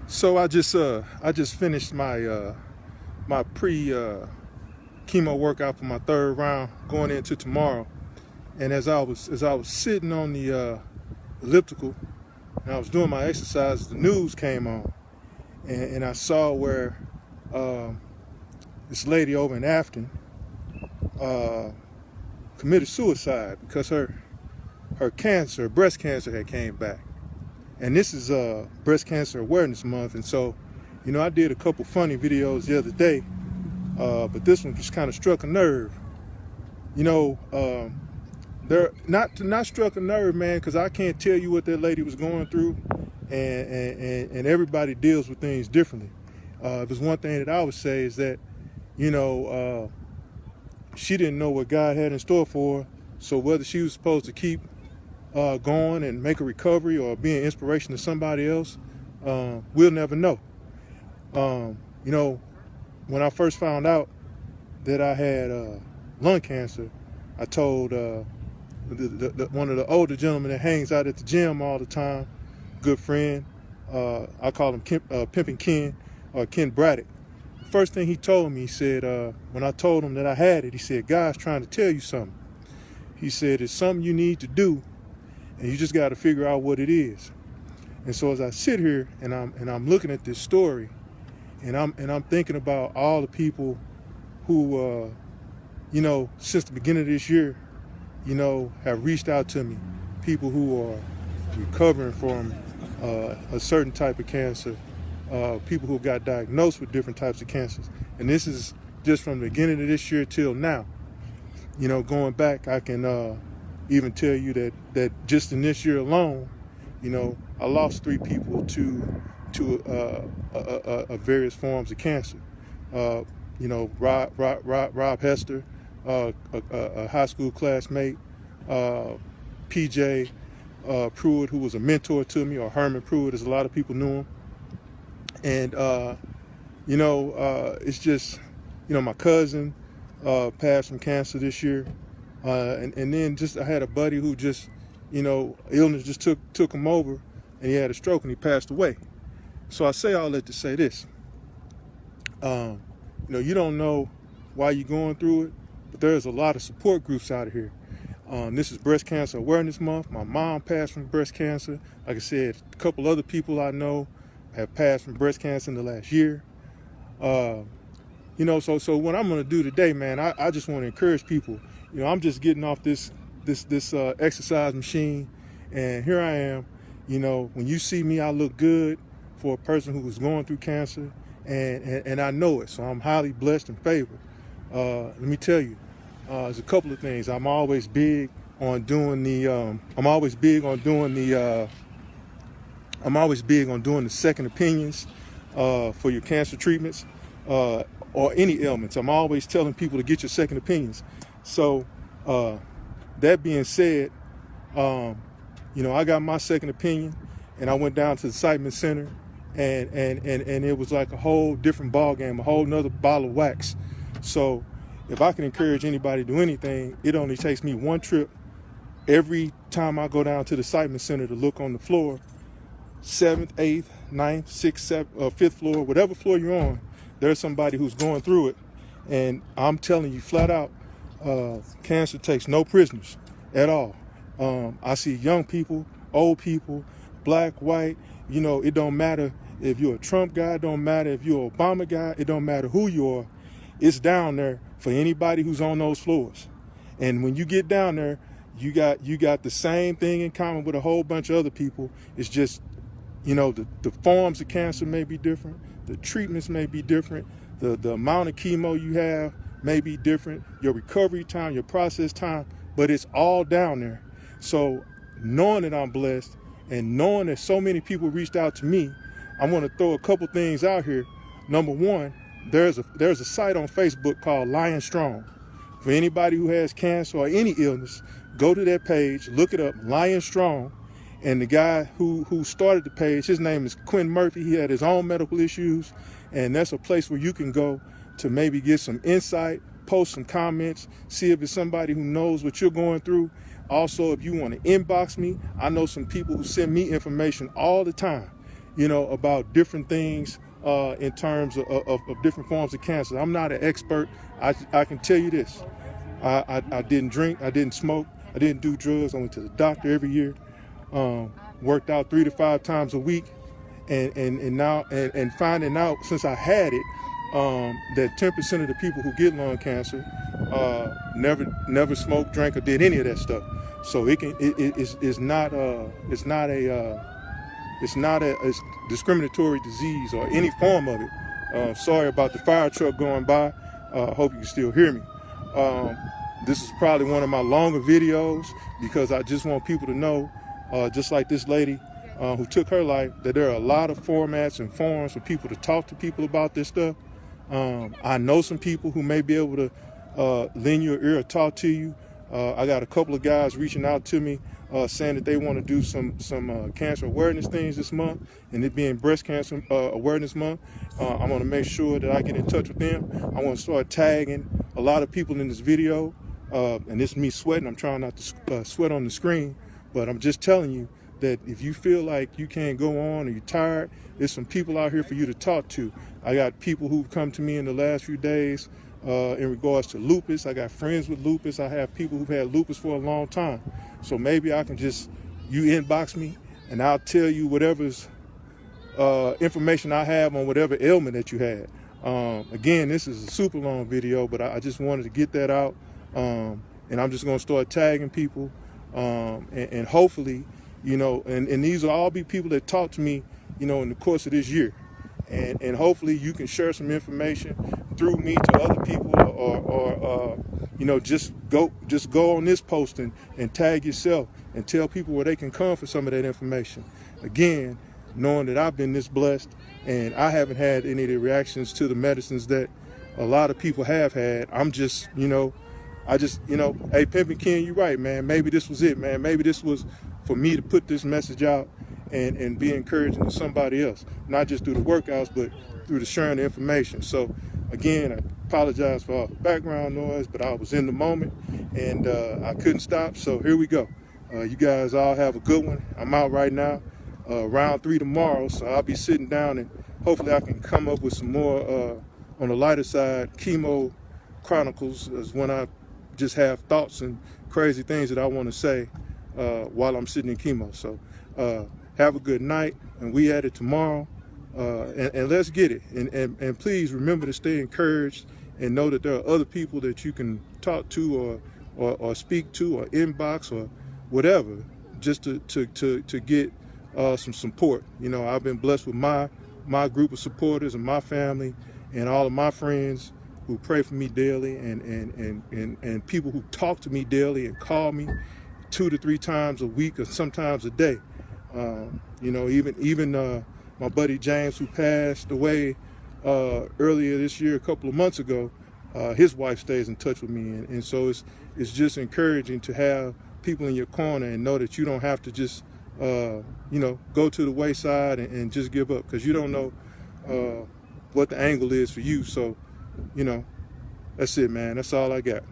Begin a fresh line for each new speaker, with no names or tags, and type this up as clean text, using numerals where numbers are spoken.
So I just finished my pre chemo workout for my third round going into tomorrow. And as I was sitting on the elliptical and I was doing my exercise, the news came on, and I saw where um, this lady over in Afton uh, committed suicide because her cancer, breast cancer, had came back. And this is Breast Cancer Awareness Month, and so, I did a couple funny videos the other day, but this one just kind of struck a nerve. You know, they're not struck a nerve, man, because I can't tell you what that lady was going through, and everybody deals with things differently. If there's one thing that I would say is that, you know, she didn't know what God had in store for her, so whether she was supposed to keep going and make a recovery or be an inspiration to somebody else, we'll never know. You know, when I first found out that I had lung cancer, I told one of the older gentlemen that hangs out at the gym all the time, good friend, I call him Pimpin' Ken, or Ken Braddock. The first thing he told me, he said, when I told him that I had it, he said, God's trying to tell you something. He said, it's something you need to do, and you just got to figure out what it is. And so as I sit here and I'm looking at this story, and I'm thinking about all the people who since the beginning of this year, have reached out to me, people who are recovering from a certain type of cancer, people who got diagnosed with different types of cancers. And this is just from the beginning of this year till now. Going back, I can even tell you that just in this year alone, I lost 3 people to various forms of cancer. Rob Hester, a high school classmate, PJ Pruitt, who was a mentor to me, or Herman Pruitt, as a lot of people knew him. And it's just, my cousin passed from cancer this year. And then just I had a buddy who just, illness just took him over, and he had a stroke and he passed away. So I say all that to say this. You don't know why you're going through it, but there's a lot of support groups out here. This is Breast Cancer Awareness Month. My mom passed from breast cancer. Like I said, a couple other people I know have passed from breast cancer in the last year. So what I'm going to do today, man, I just want to encourage people. I'm just getting off this exercise machine, and here I am. When you see me, I look good for a person who was going through cancer, and I know it. So I'm highly blessed and favored. Let me tell you, there's a couple of things. I'm always big on doing the second opinions for your cancer treatments or any ailments. I'm always telling people to get your second opinions. So that being said, I got my second opinion, and I went down to the Saddened Center, and it was like a whole different ball game, a whole nother ball of wax. So if I can encourage anybody to do anything, it only takes me one trip every time I go down to the Saddened Center to look on the floor, 7th, 8th, 9th, 6th, 7th, 5th floor, whatever floor you're on, there's somebody who's going through it. And I'm telling you flat out, cancer takes no prisoners at all. I see young people, old people, black, white, it don't matter if you're a Trump guy, it don't matter if you're an Obama guy, it don't matter who you are. It's down there for anybody who's on those floors. And when you get down there, you got the same thing in common with a whole bunch of other people. It's just, the forms of cancer may be different, the treatments may be different, the amount of chemo you have may be different, your recovery time, your process time, but it's all down there. So knowing that I'm blessed and knowing that so many people reached out to me, I want to throw a couple things out here. Number one, there's a site on Facebook called Lion Strong. For anybody who has cancer or any illness, go to that page, look it up, Lion Strong. And the guy who started the page, his name is Quinn Murphy. He had his own medical issues, and that's a place where you can go to maybe get some insight, post some comments, see if it's somebody who knows what you're going through. Also, if you want to inbox me, I know some people who send me information all the time. about different things in terms of different forms of cancer. I'm not an expert. I can tell you this. I didn't drink. I didn't smoke. I didn't do drugs. I went to the doctor every year. Worked out 3 to 5 times a week. And now finding out since I had it that 10% of the people who get lung cancer never smoked, drank, or did any of that stuff. So it's not a discriminatory disease or any form of it. Sorry about the fire truck going by. Hope you can still hear me. This is probably one of my longer videos because I just want people to know, just like this lady who took her life, that there are a lot of formats and forums for people to talk to people about this stuff. I know some people who may be able to lend you an ear or talk to you. I got a couple of guys reaching out to me saying that they want to do some cancer awareness things this month, and it being Breast Cancer Awareness Month. I want to make sure that I get in touch with them. I want to start tagging a lot of people in this video, and this is me sweating. I'm trying not to sweat on the screen, but I'm just telling you that if you feel like you can't go on or you're tired, there's some people out here for you to talk to. I got people who've come to me in the last few days in regards to lupus. I got friends with lupus. I have people who've had lupus for a long time. So maybe I can you inbox me and I'll tell you whatever's information I have on whatever ailment that you had. Again, this is a super long video, but I just wanted to get that out. And I'm just going to start tagging people. And hopefully, and these will all be people that talk to me, in the course of this year. And hopefully you can share some information through me to other people, or just go on this post and tag yourself and tell people where they can come for some of that information. Again, knowing that I've been this blessed and I haven't had any of the reactions to the medicines that a lot of people have had, I'm just, hey, Pimpin' Ken, you're right, man. Maybe this was it, man. Maybe this was for me to put this message out and be encouraging to somebody else, not just through the workouts, but through the sharing the information. So again, I apologize for all the background noise, but I was in the moment and I couldn't stop. So here we go. You guys all have a good one. I'm out right now, round 3 tomorrow. So I'll be sitting down and hopefully I can come up with some more on the lighter side. Chemo Chronicles is when I just have thoughts and crazy things that I want to say while I'm sitting in chemo. So have a good night, and we at it tomorrow, and let's get it. And please remember to stay encouraged and know that there are other people that you can talk to or speak to or inbox or whatever, just to get some support. I've been blessed with my group of supporters and my family and all of my friends who pray for me daily, and people who talk to me daily and call me 2 to 3 times a week or sometimes a day. Even my buddy James, who passed away earlier this year, a couple of months ago, his wife stays in touch with me, and so it's just encouraging to have people in your corner and know that you don't have to just go to the wayside and just give up, because you don't know what the angle is for you. So that's it, man. That's all I got.